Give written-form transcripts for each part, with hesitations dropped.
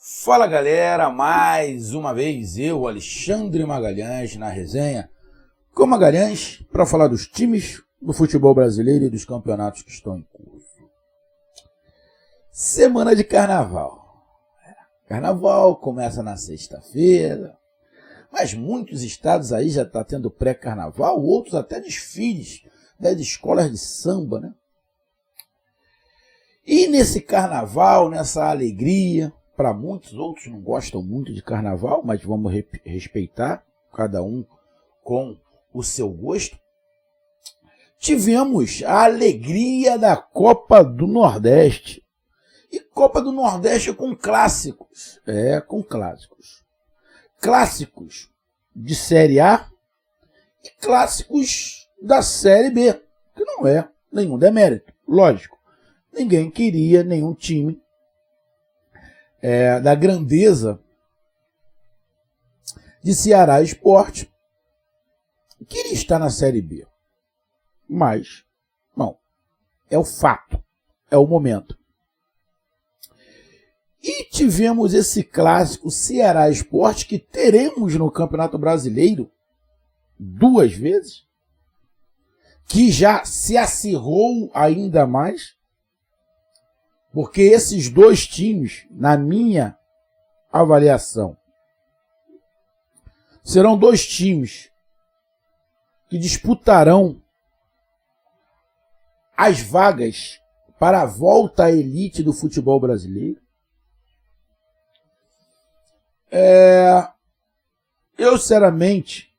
Fala galera, mais uma vez eu, Alexandre Magalhães, na resenha com Magalhães para falar dos times do futebol brasileiro e dos campeonatos que estão em curso. Semana de carnaval. Carnaval começa na sexta-feira, mas muitos estados aí já estão tendo pré-carnaval, outros até desfiles das escolas de samba, né? E nesse carnaval, nessa alegria, para muitos, outros não gostam muito de carnaval, mas vamos respeitar, cada um com o seu gosto. Tivemos a alegria da Copa do Nordeste. E Copa do Nordeste com clássicos. Com clássicos. Clássicos de Série A e clássicos da Série B, que não é nenhum demérito, lógico. Ninguém queria nenhum time da grandeza de Ceará Sport queria estar na Série B. Mas, não, é o fato, é o momento. E tivemos esse clássico Ceará Sport que teremos no Campeonato Brasileiro 2 vezes, que já se acirrou ainda mais. Porque esses 2 times, na minha avaliação, serão 2 times que disputarão as vagas para a volta à elite do futebol brasileiro. Eu, sinceramente,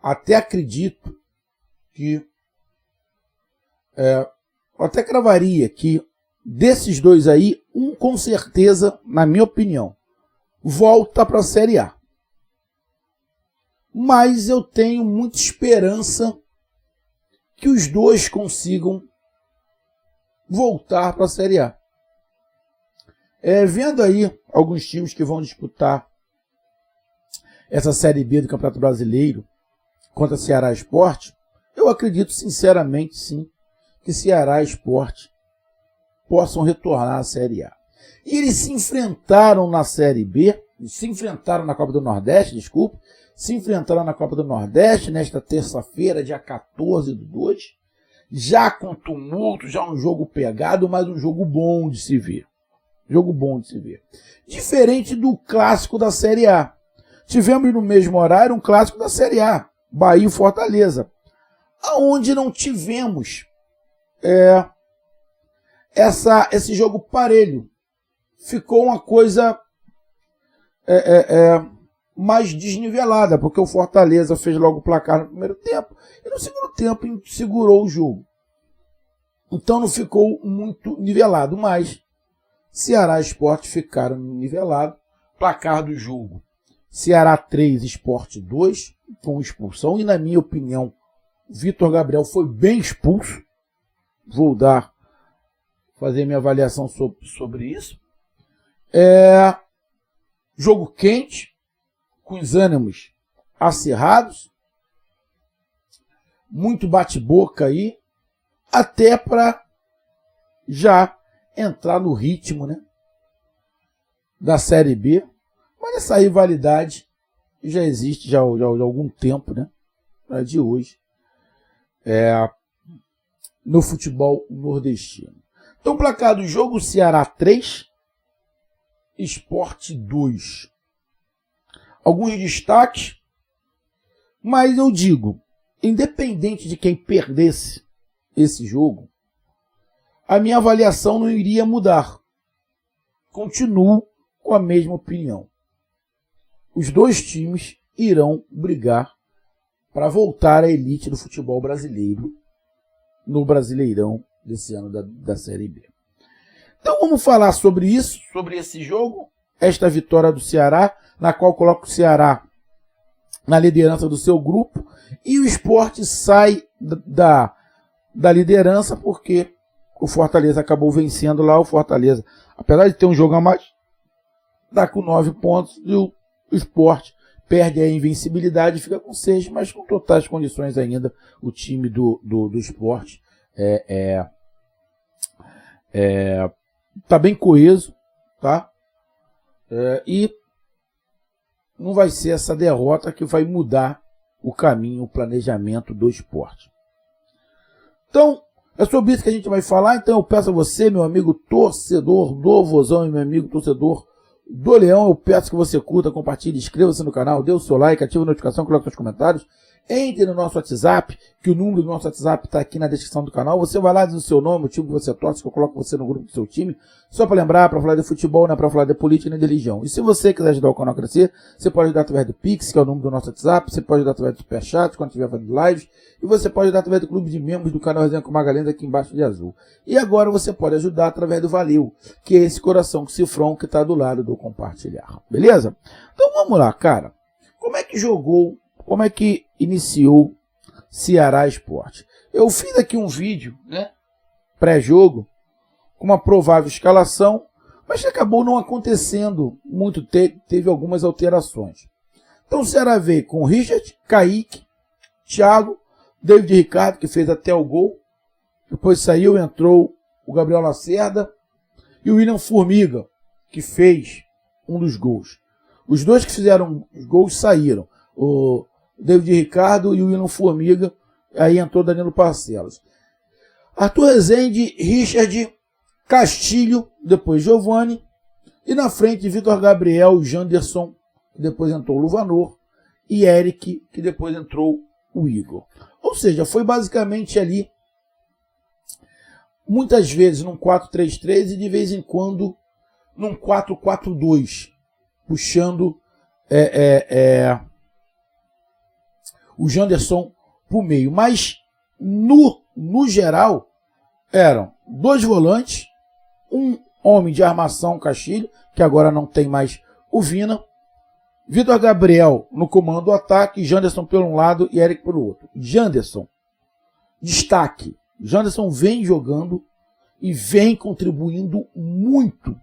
até acredito que eu até cravaria que desses 2 aí, um com certeza, na minha opinião, volta para a Série A. Mas eu tenho muita esperança que os 2 consigam voltar para a Série A. Vendo aí alguns times que vão disputar essa Série B do Campeonato Brasileiro contra Ceará Sport, eu acredito sinceramente sim, que Ceará Sport possam retornar à Série A. E eles se enfrentaram na Série B, se enfrentaram na Copa do Nordeste, se enfrentaram na Copa do Nordeste nesta terça-feira, dia 14/2, já com tumulto, já um jogo pegado, mas um jogo bom de se ver. Jogo bom de se ver. Diferente do clássico da Série A. Tivemos no mesmo horário um clássico da Série A, Bahia e Fortaleza, aonde não tivemos esse jogo parelho. Ficou uma coisa mais desnivelada, porque o Fortaleza fez logo o placar no primeiro tempo e no segundo tempo segurou o jogo. Então não ficou muito nivelado, mas Ceará Sport ficaram nivelados. Placar do jogo: Ceará 3, Sport 2, com expulsão, e na minha opinião, Vitor Gabriel foi bem expulso. Vou fazer minha avaliação sobre isso. Jogo quente, com os ânimos acirrados, muito bate-boca aí, até para já entrar no ritmo, né, da Série B. Mas essa rivalidade já existe já há algum tempo, né, não é de hoje. No futebol nordestino. Então, placar do jogo: Ceará 3, Sport 2. Alguns destaques, mas eu digo, independente de quem perdesse esse jogo, a minha avaliação não iria mudar. Continuo com a mesma opinião. Os 2 times irão brigar para voltar à elite do futebol brasileiro no Brasileirão desse ano da Série B. Então vamos falar sobre isso, sobre esse jogo, esta vitória do Ceará, na qual coloca o Ceará na liderança do seu grupo, e o Sport sai da liderança porque o Fortaleza acabou vencendo lá. O Fortaleza, apesar de ter um jogo a mais, está com 9 pontos, e o Sport perde a invencibilidade e fica com 6, mas com totais condições ainda. O time do Sport tá bem coeso, tá? E não vai ser essa derrota que vai mudar o caminho, o planejamento do esporte. Então, é sobre isso que a gente vai falar. Então eu peço a você, meu amigo torcedor do Vozão e meu amigo torcedor do Leão, eu peço que você curta, compartilhe, inscreva-se no canal, dê o seu like, ative a notificação, coloque seus comentários. Entre no nosso WhatsApp, que o número do nosso WhatsApp está aqui na descrição do canal. Você vai lá, diz o seu nome, o time que você torce, que eu coloco você no grupo do seu time. Só para lembrar, para falar de futebol, não é para falar de política nem de religião. E se você quiser ajudar o canal a crescer, você pode ajudar através do Pix, que é o número do nosso WhatsApp. Você pode ajudar através do Superchat, quando estiver fazendo lives. E você pode ajudar através do clube de membros do canal Resenha com Magalhães, aqui embaixo de azul. E agora você pode ajudar através do Valeu, que é esse coração com cifrão que está do lado do compartilhar. Beleza? Então vamos lá, cara. Como é que jogou, como é que iniciou Ceará Sport? Eu fiz aqui um vídeo, né, pré-jogo, com uma provável escalação, mas que acabou não acontecendo muito, teve algumas alterações. Então o Ceará veio com Richard, Kaique, Thiago, David Ricardo, que fez até o gol, depois saiu, entrou o Gabriel Lacerda e o William Formiga, que fez um dos gols. Os dois que fizeram os gols saíram, o David Ricardo e o William Formiga, aí entrou Danilo Parcelas. Arthur Rezende, Richard, Castilho, depois Giovani, e na frente Vitor Gabriel, Janderson, depois entrou o Luvanor, e Eric, que depois entrou o Igor. Ou seja, foi basicamente ali, muitas vezes num 4-3-3 e de vez em quando num 4-4-2, puxando o Janderson para o meio. Mas, no geral, eram dois volantes, um homem de armação, Castilho, que agora não tem mais o Vina, Vitor Gabriel no comando do ataque, Janderson por um lado e Eric pelo outro. Janderson, destaque. Janderson vem jogando e vem contribuindo muito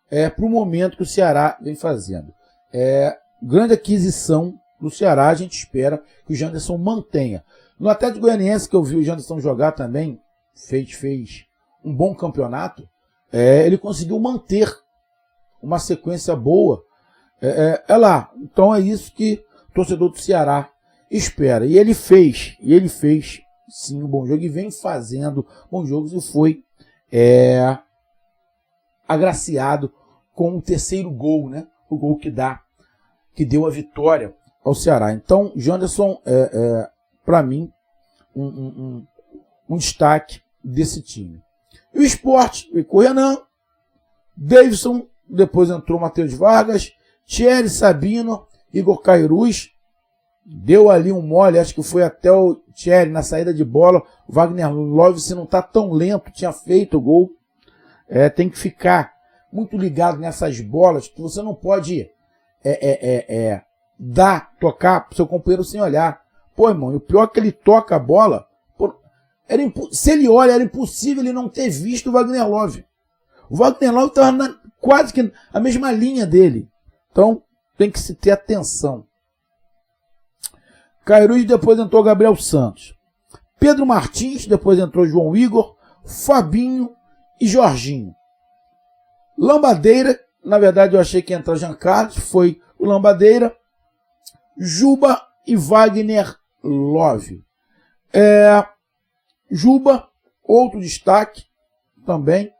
para o momento que o Ceará vem fazendo. Grande aquisição do Ceará, a gente espera que o Janderson mantenha. No Atlético Goianiense, que eu vi o Janderson jogar também, fez um bom campeonato, ele conseguiu manter uma sequência boa. Lá. Então é isso que o torcedor do Ceará espera. E ele fez sim um bom jogo e vem fazendo bons jogos e foi agraciado com o terceiro gol, né? O gol que deu a vitória ao Ceará. Então, Janderson para mim, um destaque desse time. E o Sport, com o Renan, Davidson, depois entrou Matheus Vargas, Thierry Sabino, Igor Cairuz, deu ali um mole, acho que foi até o Thierry na saída de bola, o Wagner Love, se não está tão lento, tinha feito o gol. Tem que ficar muito ligado nessas bolas, que você não pode tocar pro seu companheiro sem olhar. Pô, irmão, e o pior é que ele toca a bola, se ele olha, era impossível ele não ter visto o Wagner Love. O Wagner Love estava quase que a mesma linha dele. Então, tem que se ter atenção. Cairuz, depois entrou Gabriel Santos. Pedro Martins, depois entrou João Igor, Fabinho e Jorginho. Lambadeira, na verdade eu achei que ia entrar Jean Carlos, foi o Lambadeira, Juba e Wagner Love. Juba, outro destaque também,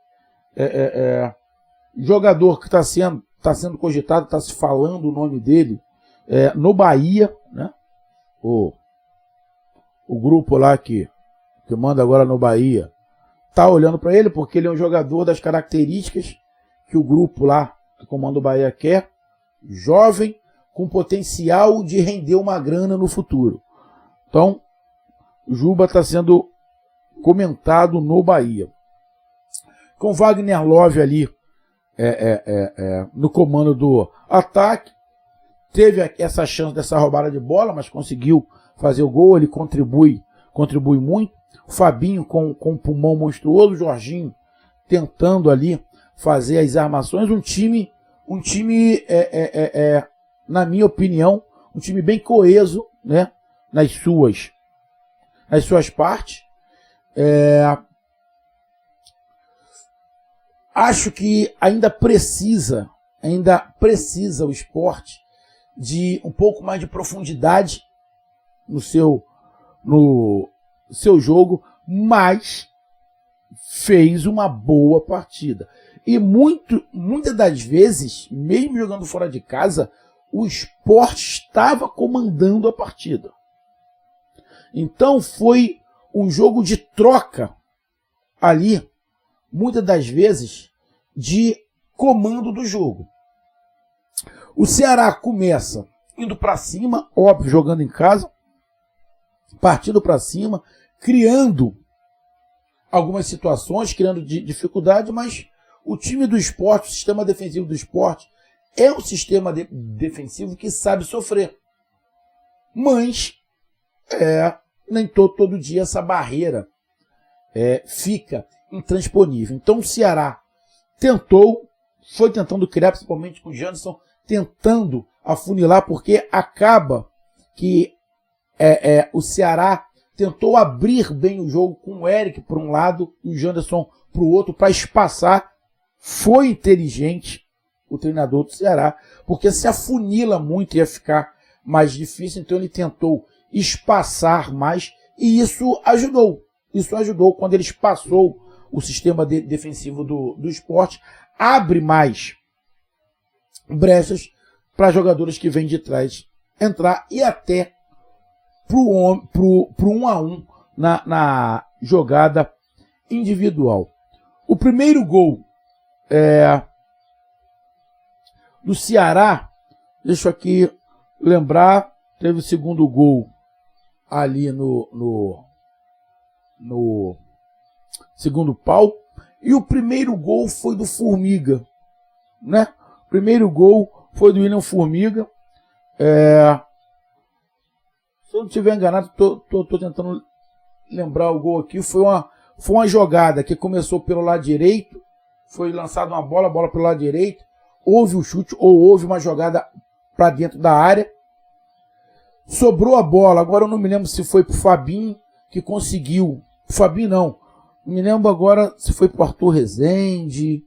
jogador que está sendo cogitado, está se falando o nome dele no Bahia, né? O grupo lá que manda agora no Bahia está olhando para ele porque ele é um jogador das características que o grupo lá que comanda o Bahia quer, jovem, com potencial de render uma grana no futuro. Então, o Juba está sendo comentado no Bahia. Com Wagner Love ali no comando do ataque, teve essa chance dessa roubada de bola, mas conseguiu fazer o gol, ele contribui muito. O Fabinho com um pulmão monstruoso, o Jorginho tentando ali fazer as armações, um time na minha opinião, um time bem coeso, né, nas suas partes. Acho que ainda precisa ainda precisa o Sport de um pouco mais de profundidade no seu jogo, mas fez uma boa partida. E muitas das vezes, mesmo jogando fora de casa, o Sport estava comandando a partida. Então foi um jogo de troca ali, muitas das vezes, de comando do jogo. O Ceará começa indo para cima, óbvio, jogando em casa, partindo para cima, criando algumas situações, criando dificuldade, mas o time do Sport, o sistema defensivo do Sport, é um sistema defensivo que sabe sofrer. Mas nem todo dia essa barreira fica intransponível. Então o Ceará foi tentando criar, principalmente com o Janderson, tentando afunilar, porque acaba que o Ceará tentou abrir bem o jogo com o Eric por um lado e o Janderson para o outro, para espaçar. Foi inteligente o treinador do Ceará, porque se afunila muito ia ficar mais difícil, então ele tentou espaçar mais e isso ajudou. Isso ajudou quando ele espaçou o sistema defensivo do Sport, abre mais brechas para jogadores que vêm de trás entrar e até pro 1-1 na jogada individual. O primeiro gol do Ceará, deixa eu aqui lembrar, teve o segundo gol ali no segundo pau, e o primeiro gol foi do Formiga, né? O primeiro gol foi do William Formiga. Se eu não estiver enganado, tô tentando lembrar o gol aqui. Foi uma jogada que começou pelo lado direito, foi lançada uma bola pelo lado direito, houve o chute ou houve uma jogada para dentro da área, sobrou a bola. Agora eu não me lembro se foi pro Fabinho que conseguiu. Fabinho não me lembro agora se foi pro Arthur Rezende.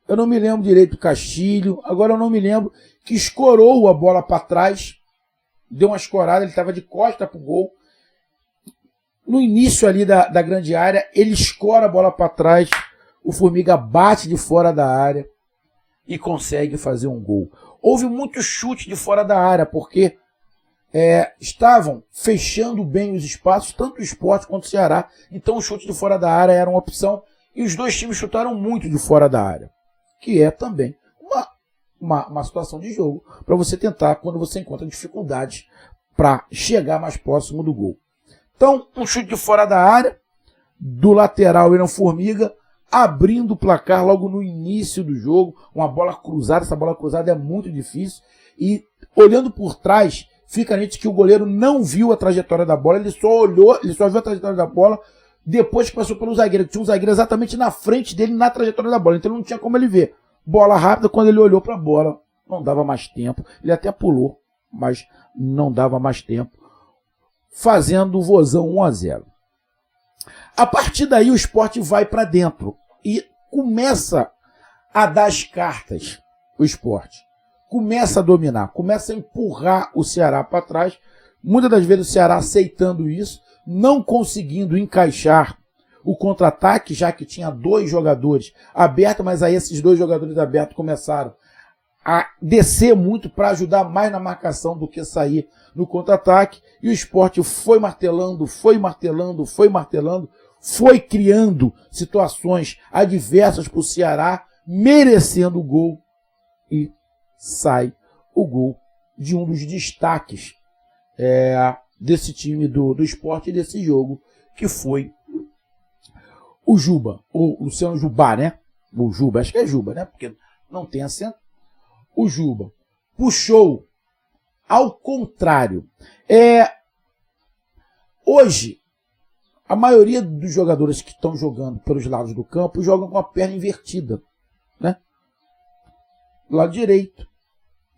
Eu não me lembro direito do Castilho. Agora eu não me lembro, que escorou a bola para trás, deu uma escorada, ele estava de costa pro gol. No início ali da grande área, ele escora a bola para trás, o Formiga bate de fora da área e consegue fazer um gol. Houve muito chute de fora da área, porque estavam fechando bem os espaços, tanto o Sport quanto o Ceará. Então o chute de fora da área era uma opção, e os dois times chutaram muito de fora da área, que é também uma situação de jogo para você tentar, quando você encontra dificuldades para chegar mais próximo do gol. Então, um chute de fora da área, do lateral William Formiga, abrindo o placar logo no início do jogo. Uma bola cruzada, essa bola cruzada é muito difícil. E olhando por trás, fica nítido que o goleiro não viu a trajetória da bola, ele só viu a trajetória da bola depois que passou pelo zagueiro. Tinha um zagueiro exatamente na frente dele, na trajetória da bola, então não tinha como ele ver. Bola rápida, quando ele olhou para a bola, não dava mais tempo. Ele até pulou, mas não dava mais tempo, fazendo o Vozão 1-0. A partir daí o Sport vai para dentro e começa a dar as cartas. O Sport começa a dominar, começa a empurrar o Ceará para trás. Muitas das vezes o Ceará aceitando isso, não conseguindo encaixar o contra-ataque, já que tinha dois jogadores abertos, mas aí esses dois jogadores abertos começaram a descer muito para ajudar mais na marcação do que sair no contra-ataque, e o Sport foi martelando, foi criando situações adversas para o Ceará, merecendo o gol, e sai o gol de um dos destaques desse time do Sport e desse jogo, que foi o Juba, ou Luciano Jubá, né? O Juba, acho que é Juba, né? Porque não tem acento. O Juba puxou ao contrário. Hoje, a maioria dos jogadores que estão jogando pelos lados do campo jogam com a perna invertida, né? Lado direito,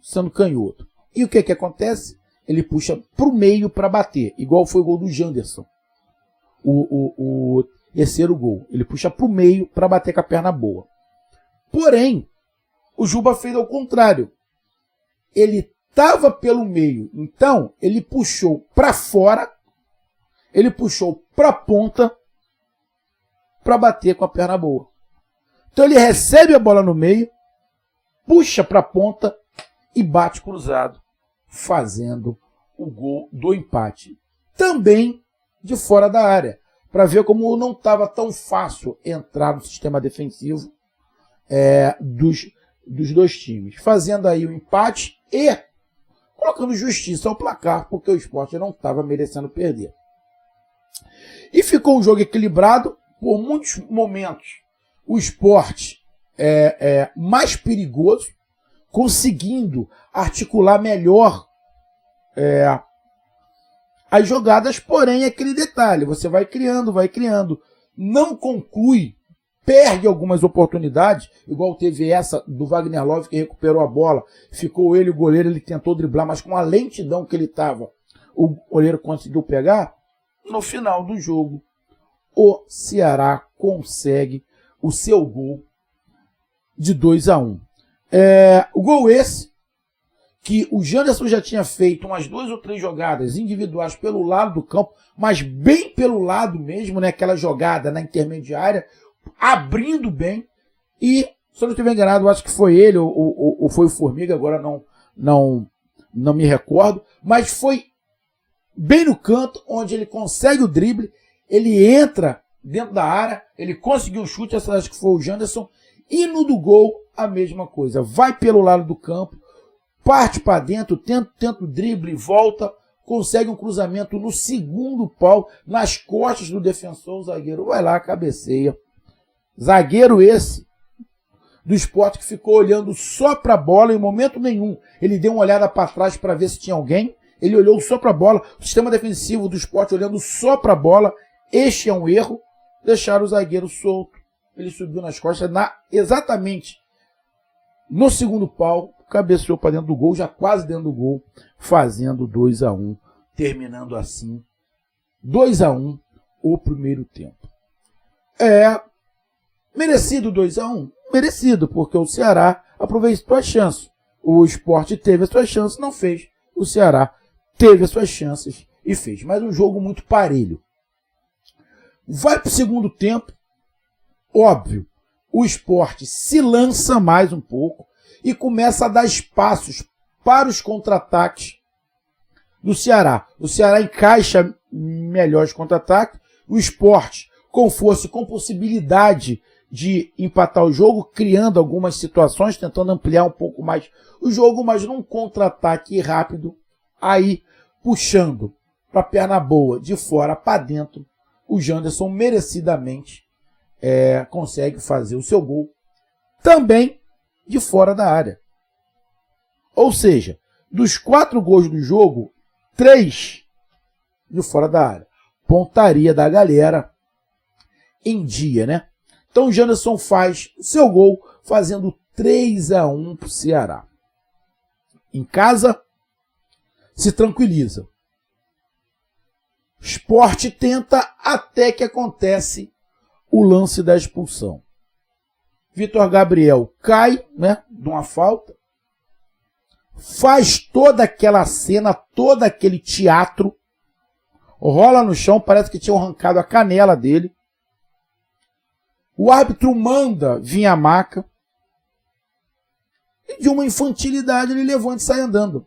sendo canhoto. E o que acontece? Ele puxa para o meio para bater, igual foi o gol do Janderson. Esse era o gol. Ele puxa para o meio para bater com a perna boa. Porém, O Juba fez ao contrário. Ele estava pelo meio, então ele puxou para fora, ele puxou para a ponta para bater com a perna boa. Então ele recebe a bola no meio, puxa para a ponta e bate cruzado, fazendo o gol do empate. Também de fora da área, para ver como não estava tão fácil entrar no sistema defensivo dos dois times. Fazendo aí o empate e colocando justiça ao placar, porque o Sport não estava merecendo perder. E ficou um jogo equilibrado. Por muitos momentos, o Sport mais perigoso, conseguindo articular melhor as jogadas, porém aquele detalhe, você vai criando, não conclui, perde algumas oportunidades, igual teve essa do Wagner Love, que recuperou a bola, ficou ele, o goleiro, ele tentou driblar, mas com a lentidão que ele estava, o goleiro conseguiu pegar. No final do jogo, o Ceará consegue o seu gol de 2-1. O gol esse, que o Janderson já tinha feito umas 2 ou 3 jogadas individuais pelo lado do campo, mas bem pelo lado mesmo, né? Aquela jogada na intermediária, abrindo bem, e, se eu não estiver enganado, eu acho que foi ele ou foi o Formiga, agora não me recordo, mas foi bem no canto, onde ele consegue o drible, ele entra dentro da área, ele conseguiu o chute, acho que foi o Janderson, e no do gol, a mesma coisa. Vai pelo lado do campo, parte para dentro, tenta o drible, volta, consegue um cruzamento no segundo pau, nas costas do defensor, o zagueiro vai lá, cabeceia. Zagueiro esse, do Sport, que ficou olhando só para a bola, em momento nenhum. Ele deu uma olhada para trás para ver se tinha alguém, ele olhou só para a bola, o sistema defensivo do Sport olhando só para a bola. Este é um erro, deixar o zagueiro solto. Ele subiu nas costas, exatamente no segundo pau, cabeceou para dentro do gol, já quase dentro do gol, fazendo 2-1, terminando assim 2-1 o primeiro tempo. Merecido 2-1? Merecido, porque o Ceará aproveitou a chance. O Sport teve as suas chances, não fez. O Ceará teve as suas chances e fez. Mas um jogo muito parelho. Vai para o segundo tempo, óbvio, o Sport se lança mais um pouco e começa a dar espaços para os contra-ataques do Ceará. O Ceará encaixa melhor os contra-ataques, o Sport com força e com possibilidade de empatar o jogo, criando algumas situações, tentando ampliar um pouco mais o jogo, mas num contra-ataque rápido, aí puxando para a perna boa, de fora para dentro, o Janderson merecidamente consegue fazer o seu gol, também de fora da área. Ou seja, dos 4 gols do jogo, 3 de fora da área. Pontaria da galera em dia, né? Então o Janderson faz o seu gol, fazendo 3-1 para o Ceará. Em casa, se tranquiliza. Sport tenta até que acontece o lance da expulsão. Vitor Gabriel cai, né, de uma falta, faz toda aquela cena, todo aquele teatro, rola no chão, parece que tinham arrancado a canela dele. O árbitro manda vir a maca e, de uma infantilidade, ele levanta e sai andando.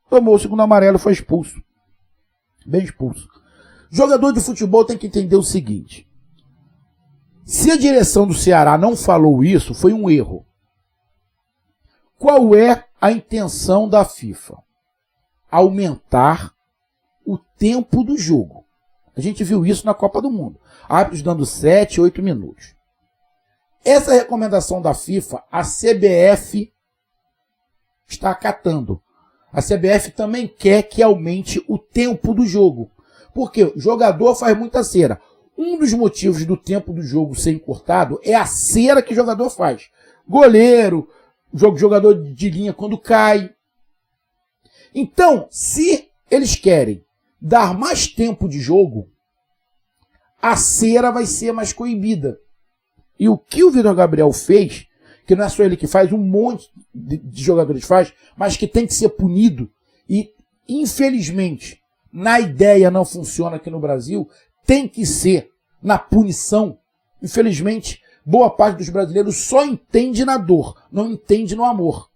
Tomou o segundo amarelo, foi expulso. Bem expulso. Jogador de futebol tem que entender o seguinte: se a direção do Ceará não falou isso, foi um erro. Qual é a intenção da FIFA? Aumentar o tempo do jogo. A gente viu isso na Copa do Mundo. Árbitros dando 7, 8 minutos. Essa recomendação da FIFA, a CBF está acatando. A CBF também quer que aumente o tempo do jogo. Porque o jogador faz muita cera. Um dos motivos do tempo do jogo ser encurtado é a cera que o jogador faz. Goleiro, jogador de linha quando cai. Então, se eles querem dar mais tempo de jogo, a cera vai ser mais coibida. E o que o Vitor Gabriel fez, que não é só ele que faz, um monte de jogadores faz, mas que tem que ser punido e, infelizmente, na ideia não funciona aqui no Brasil, tem que ser na punição. Infelizmente, boa parte dos brasileiros só entende na dor, não entende no amor.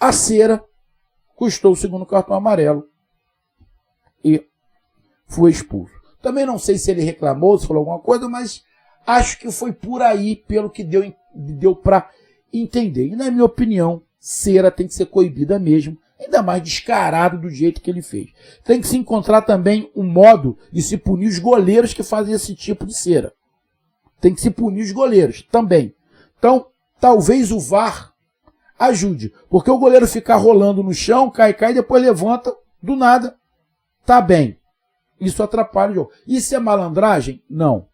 A Cera custou o segundo cartão amarelo e foi expulso. Também não sei se ele reclamou, se falou alguma coisa, mas acho que foi por aí, pelo que deu para entender. E na minha opinião, Cera tem que ser coibida mesmo, ainda mais descarado do jeito que ele fez. Tem que se encontrar também um modo de se punir os goleiros que fazem esse tipo de cera. Tem que se punir os goleiros também. Então, talvez o VAR ajude, porque o goleiro ficar rolando no chão, cai, depois levanta, do nada, tá bem. Isso atrapalha o jogo. Isso é malandragem? Não.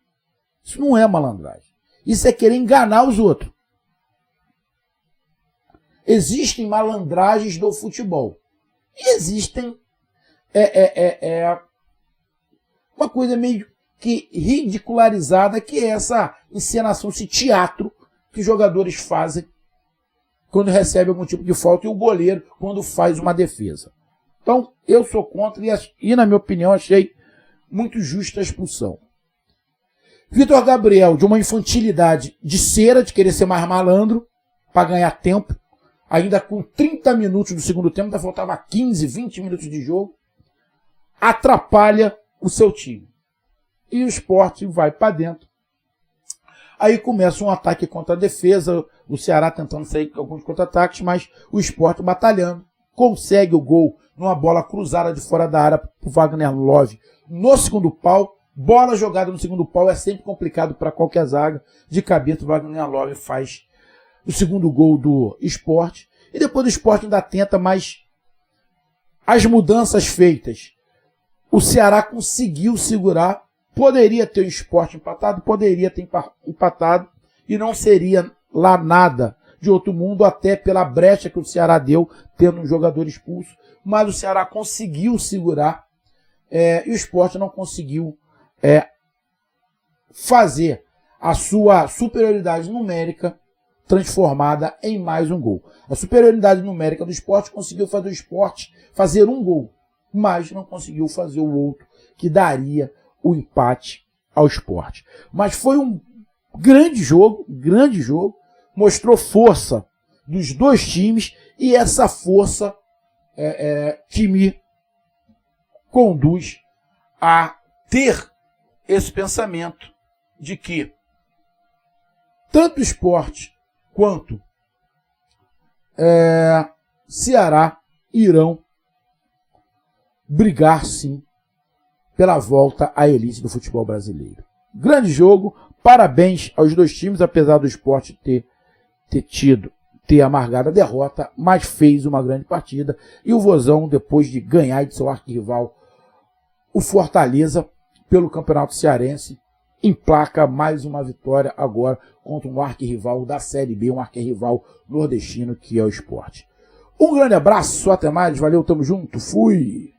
Isso não é malandragem. Isso é querer enganar os outros. Existem malandragens do futebol. E existem uma coisa meio que ridicularizada, que é essa encenação, esse teatro que os jogadores fazem quando recebem algum tipo de falta e o goleiro quando faz uma defesa. Então, eu sou contra e na minha opinião, achei muito justa a expulsão. Vitor Gabriel, de uma infantilidade de cera, de querer ser mais malandro, para ganhar tempo, ainda com 30 minutos do segundo tempo, ainda faltava 15, 20 minutos de jogo, atrapalha o seu time. E o Sport vai para dentro. Aí começa um ataque contra a defesa, o Ceará tentando sair com alguns contra-ataques, mas o Sport batalhando, consegue o gol numa bola cruzada de fora da área para o Wagner Love no segundo pau. Bola jogada no segundo pau é sempre complicado para qualquer zaga. De cabeça, o Wagner Love faz o segundo gol do Sport. E depois o Sport ainda tenta, mas as mudanças feitas, o Ceará conseguiu segurar. Poderia ter o Sport empatado, poderia ter empatado, e não seria lá nada de outro mundo, até pela brecha que o Ceará deu, tendo um jogador expulso. Mas o Ceará conseguiu segurar, e o Sport não conseguiu fazer a sua superioridade numérica transformada em mais um gol. A superioridade numérica do Sport conseguiu fazer o Sport fazer um gol, mas não conseguiu fazer o outro, que daria o empate ao Sport. Mas foi um grande jogo, mostrou força dos dois times, e essa força que me conduz a ter esse pensamento de que tanto o Sport quanto Ceará irão brigar sim pela volta à elite do futebol brasileiro. Grande jogo, parabéns aos dois times, apesar do Sport ter amargado a derrota, mas fez uma grande partida. E o Vozão, depois de ganhar de seu arquirrival, o Fortaleza, pelo Campeonato Cearense, emplaca mais uma vitória agora contra um arquirrival da Série B, um arquirrival nordestino, que é o Sport. Um grande abraço, até mais, valeu, tamo junto, fui!